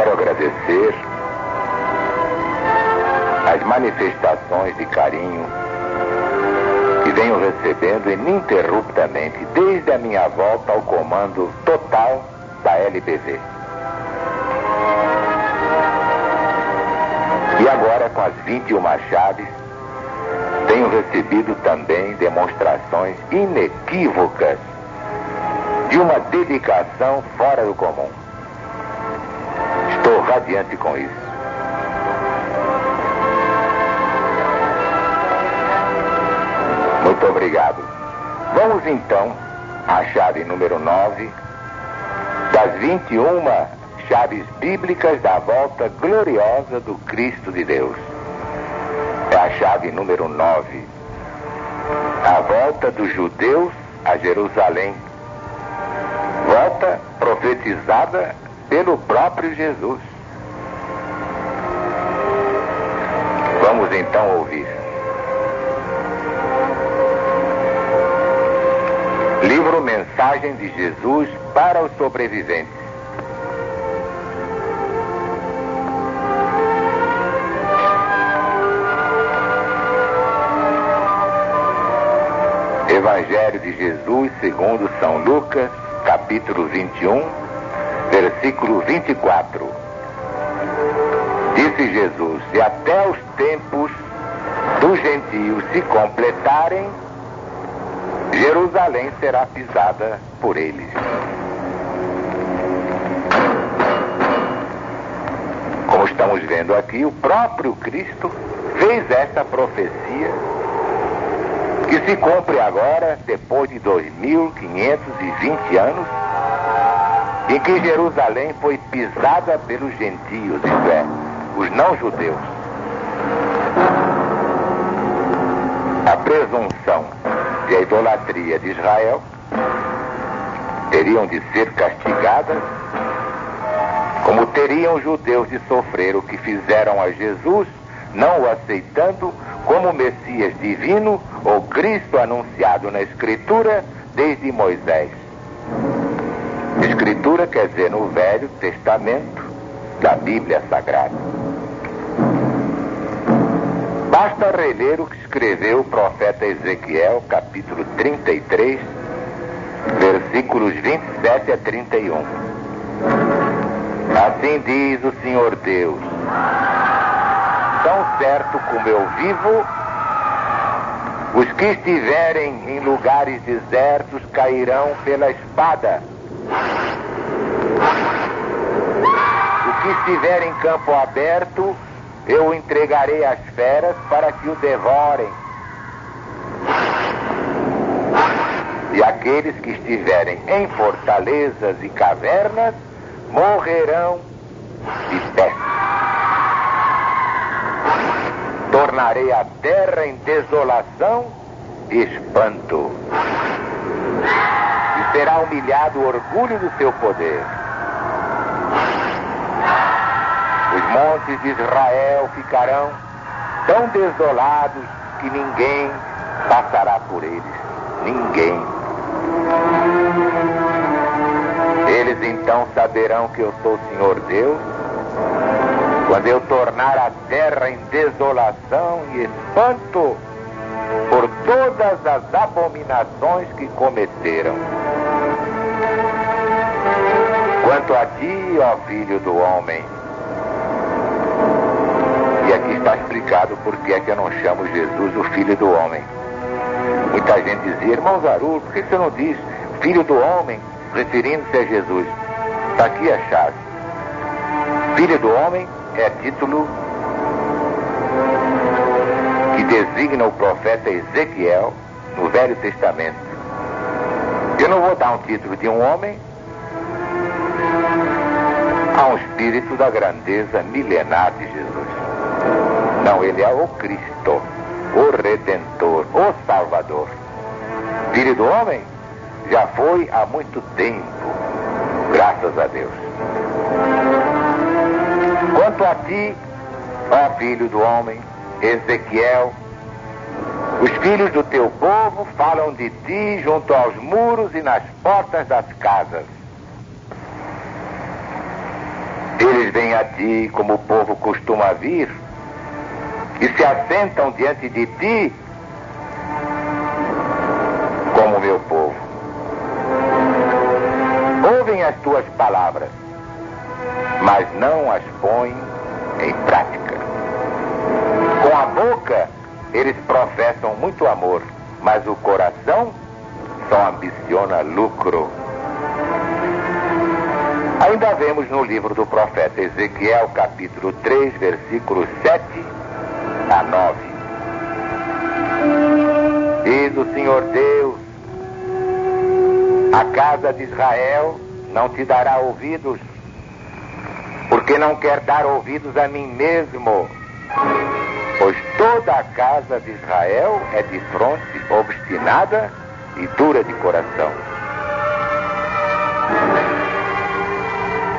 Quero agradecer as manifestações de carinho que venho recebendo ininterruptamente desde a minha volta ao comando total da LBV. E agora, com as 21 chaves, tenho recebido também demonstrações inequívocas de uma dedicação fora do comum. Estou radiante com isso. Muito obrigado. Vamos então à chave número 9 das 21 chaves bíblicas da volta gloriosa do Cristo de Deus. É a chave número 9. A volta dos judeus a Jerusalém. Volta profetizada pelo próprio Jesus. Vamos então ouvir. Livro Mensagem de Jesus para os sobreviventes. Evangelho de Jesus segundo São Lucas, capítulo 21, versículo 24. Disse Jesus: e até os tempos dos gentios se completarem, Jerusalém será pisada por eles. Como estamos vendo aqui, o próprio Cristo fez essa profecia que se cumpre agora, depois de 2520 anos, em que Jerusalém foi pisada pelos gentios, isto é, os não-judeus. A presunção e a idolatria de Israel teriam de ser castigadas, como teriam os judeus de sofrer o que fizeram a Jesus, não o aceitando como Messias divino ou Cristo anunciado na Escritura desde Moisés. Escritura quer dizer no Velho Testamento da Bíblia Sagrada. Basta reler o que escreveu o profeta Ezequiel, capítulo 33, versículos 27 a 31. Assim diz o Senhor Deus: tão certo como eu vivo, os que estiverem em lugares desertos cairão pela espada. O que estiver em campo aberto, eu entregarei às feras para que o devorem. E aqueles que estiverem em fortalezas e cavernas morrerão de peste. Tornarei a terra em desolação e espanto. E será humilhado o orgulho do seu poder. Os montes de Israel ficarão tão desolados que ninguém passará por eles. Ninguém. Eles então saberão que eu sou o Senhor Deus, quando eu tornar a terra em desolação e espanto por todas as abominações que cometeram. Quanto a ti, ó filho do homem, e aqui está explicado por que é que eu não chamo Jesus o filho do homem. Muita gente dizia: irmão Zarulo, por que você não diz filho do homem, referindo-se a Jesus? Está aqui a chave. Filho do homem é título que designa o profeta Ezequiel no Velho Testamento. Eu não vou dar um título de um homem a um espírito da grandeza milenar de Jesus. Não, ele é o Cristo, o Redentor, o Salvador. Filho do homem já foi há muito tempo, graças a Deus. Quanto a ti, ó filho do homem, Ezequiel, os filhos do teu povo falam de ti junto aos muros e nas portas das casas. Eles vêm a ti como o povo costuma vir e se assentam diante de ti como meu povo. Ouvem as tuas palavras, mas não as põem em prática. Com a boca, eles professam muito amor, mas o coração só ambiciona lucro. Ainda vemos no livro do profeta Ezequiel, capítulo 3, versículos 7 a 9. Diz o Senhor Deus: a casa de Israel não te dará ouvidos, porque não quer dar ouvidos a mim mesmo, pois toda a casa de Israel é de fronte obstinada e dura de coração.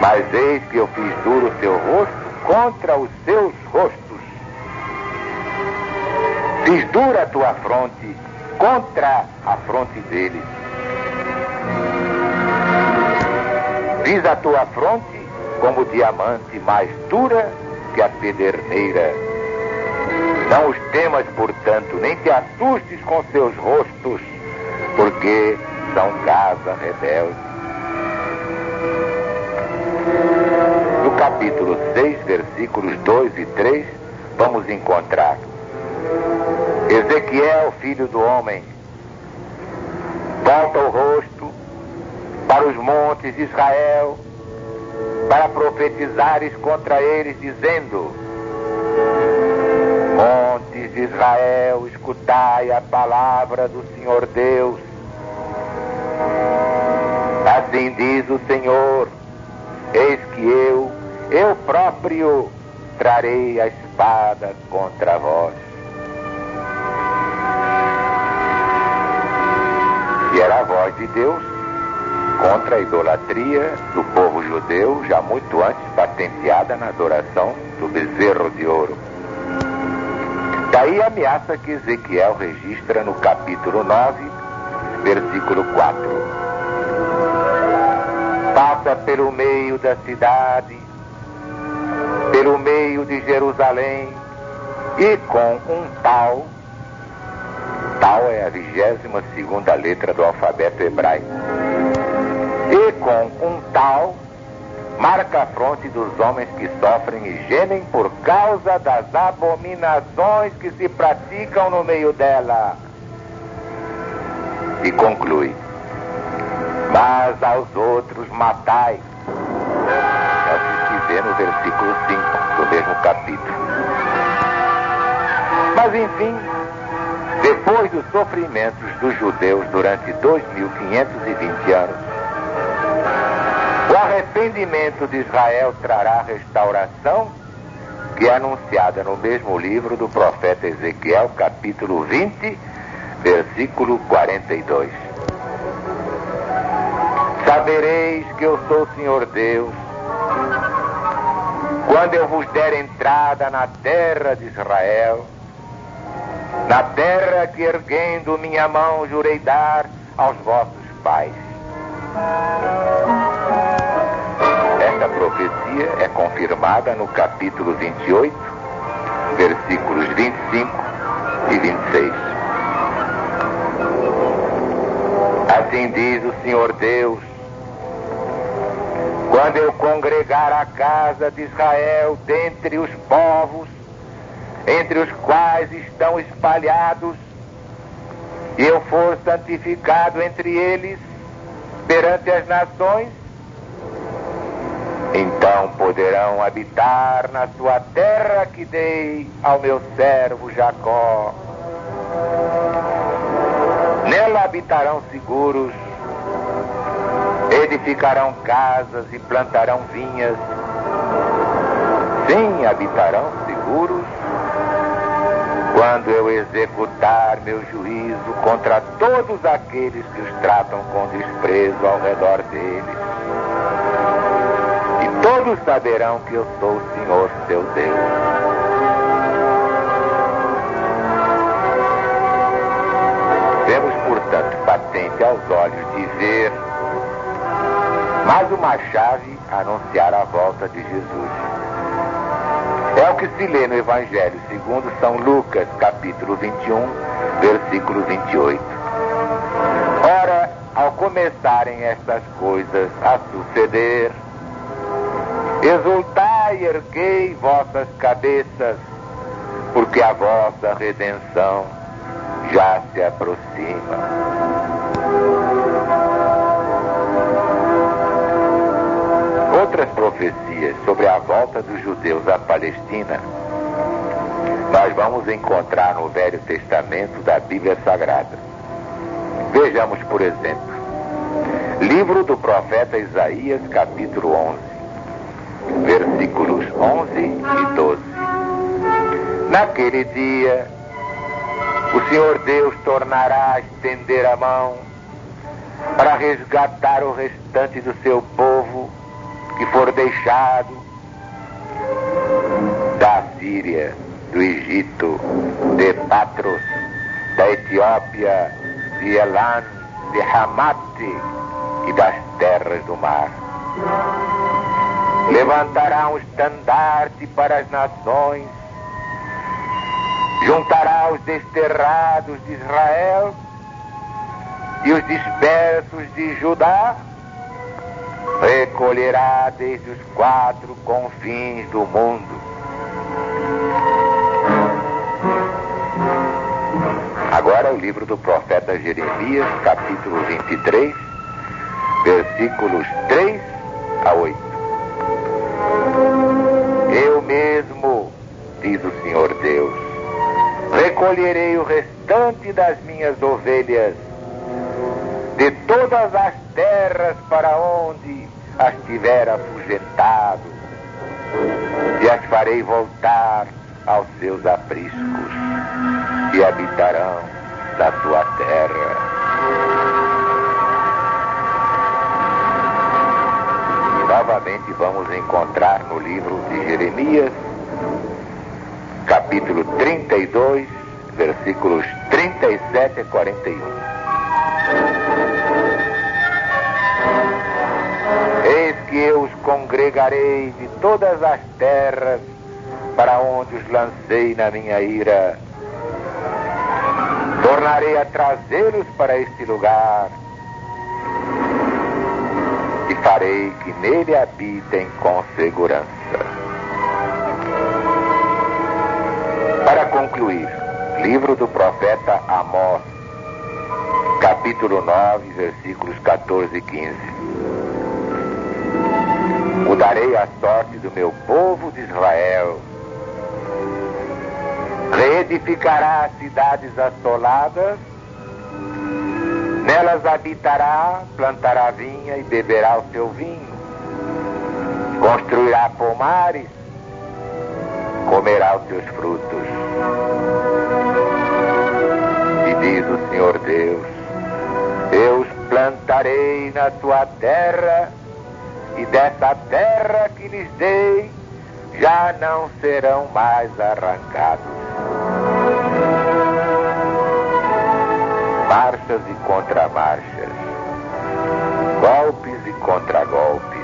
Mas eis que eu fiz duro o seu rosto contra os seus rostos. Fiz dura a tua fronte contra a fronte deles. Fiz a tua fronte como diamante, mais dura que a pederneira. Não os temas, portanto, nem te assustes com seus rostos, porque são casa rebelde. No capítulo 6, versículos 2 e 3, vamos encontrar: Ezequiel, filho do homem, volta o rosto para os montes de Israel, para profetizares contra eles, dizendo: montes de Israel, escutai a palavra do Senhor Deus. Assim diz o Senhor: eis que eu próprio trarei a espada contra vós. E era a voz de Deus contra a idolatria do povo judeu, já muito antes patenteada na adoração do bezerro de ouro. Daí a ameaça que Ezequiel registra no capítulo 9, versículo 4. Passa pelo meio da cidade, pelo meio de Jerusalém, e com um tal é a 22ª letra do alfabeto hebraico, e com um tal marca a fronte dos homens que sofrem e gemem por causa das abominações que se praticam no meio dela. E conclui: mas aos outros matai. É o que se vê no versículo 5 do mesmo capítulo. Mas enfim, depois dos sofrimentos dos judeus durante 2520 anos, o arrependimento de Israel trará a restauração, que é anunciada no mesmo livro do profeta Ezequiel, capítulo 20, versículo 42. Sabereis que eu sou o Senhor Deus, quando eu vos der entrada na terra de Israel, na terra que erguendo minha mão jurei dar aos vossos pais. Esta profecia é confirmada no capítulo 28, versículos 25 e 26. Assim diz o Senhor Deus: quando eu congregar a casa de Israel dentre os povos, entre os quais estão espalhados, e eu for santificado entre eles perante as nações, então poderão habitar na sua terra que dei ao meu servo Jacó. Nela habitarão seguros, edificarão casas e plantarão vinhas. Sim, habitarão seguros quando eu executar meu juízo contra todos aqueles que os tratam com desprezo ao redor deles. E todos saberão que eu sou o Senhor seu Deus. Vemos, portanto, patente aos olhos de ver Mas uma chave anunciar a volta de Jesus. É o que se lê no Evangelho segundo São Lucas, capítulo 21, versículo 28. Ora, ao começarem estas coisas a suceder, exultai e erguei vossas cabeças, porque a vossa redenção já se aproxima. Outras profecias sobre a volta dos judeus à Palestina nós vamos encontrar no Velho Testamento da Bíblia Sagrada. Vejamos, por exemplo, livro do profeta Isaías, capítulo 11, versículos 11 e 12. Naquele dia, o Senhor Deus tornará a estender a mão para resgatar o restante do seu povo que for deixado da Síria, do Egito, de Patros, da Etiópia, de Elan, de Hamate e das terras do mar. Levantará um estandarte para as nações, juntará os desterrados de Israel e os dispersos de Judá, recolherá desde os 4 confins do mundo. Agora o livro do profeta Jeremias, capítulo 23, versículos 3 a 8. Eu mesmo, diz o Senhor Deus, recolherei o restante das minhas ovelhas de todas as terras para onde as tiver afugentado, e as farei voltar aos seus apriscos, e habitarão na sua terra. E novamente vamos encontrar no livro de Jeremias, capítulo 32, versículos 37 a 41. Eis que eu os congregarei de todas as terras para onde os lancei na minha ira. Tornarei a trazê-los para este lugar e farei que nele habitem com segurança. Para concluir, livro do profeta Amós, capítulo 9, versículos 14 e 15. Mudarei a sorte do meu povo de Israel. Reedificará cidades assoladas, nelas habitará, plantará vinha e beberá o seu vinho. Construirá pomares, comerá os seus frutos. E diz o Senhor Deus, eu os plantarei na tua terra, e dessa terra que lhes dei, já não serão mais arrancados. Marchas e contramarchas, golpes e contragolpes,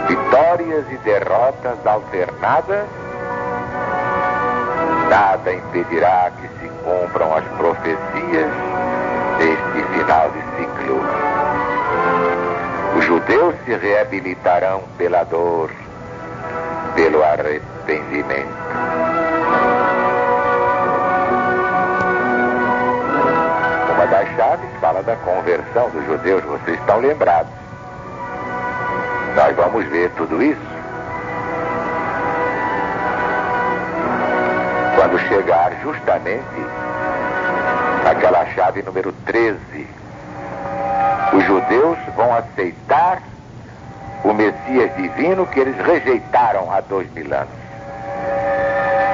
vitórias e derrotas alternadas, nada impedirá que se cumpram as profecias deste final de ciclo. Os judeus se reabilitarão pela dor, pelo arrependimento. Uma das chaves fala da conversão dos judeus, vocês estão lembrados. Nós vamos ver tudo isso quando chegar justamente aquela chave número 13. Os judeus vão aceitar o Messias divino que eles rejeitaram há 2000 anos.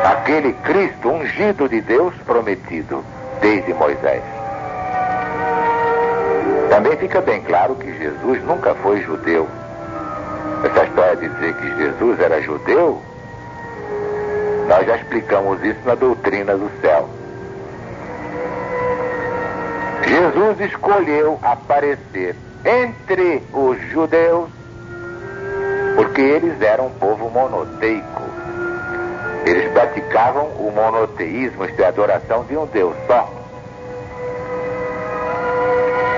Aquele Cristo ungido de Deus prometido desde Moisés. Também fica bem claro que Jesus nunca foi judeu. Essa história de dizer que Jesus era judeu, nós já explicamos isso na doutrina do céu. Jesus escolheu aparecer entre os judeus, porque eles eram um povo monoteico. Eles praticavam o monoteísmo, isto é, a adoração de um Deus só.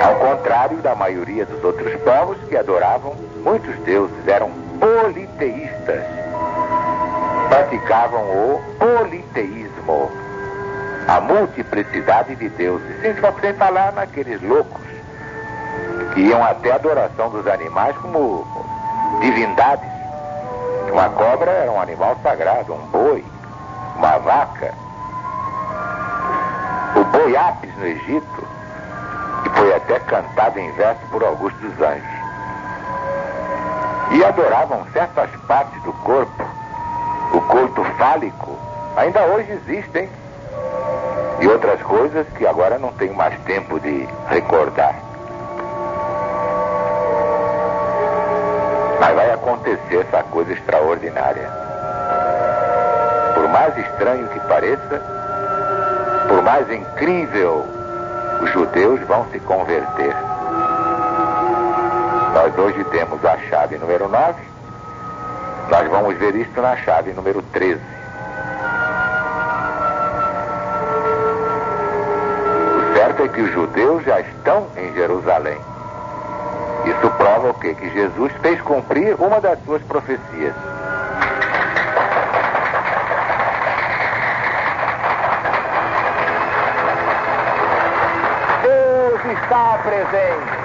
Ao contrário da maioria dos outros povos que adoravam muitos deuses, eram politeístas. Praticavam o politeísmo, a multiplicidade de deuses, sem falar naqueles loucos que iam até a adoração dos animais como divindades. Uma cobra era um animal sagrado, um boi, uma vaca. O boi Apis no Egito, que foi até cantado em verso por Augusto dos Anjos. E adoravam certas partes do corpo. O culto fálico ainda hoje existem. E outras coisas que agora não tenho mais tempo de recordar. Mas vai acontecer essa coisa extraordinária. Por mais estranho que pareça, por mais incrível, os judeus vão se converter. Nós hoje temos a chave número 9, nós vamos ver isto na chave número 13. O certo é que os judeus já estão em Jerusalém. Isso prova o quê? Que Jesus fez cumprir uma das suas profecias. Deus está presente.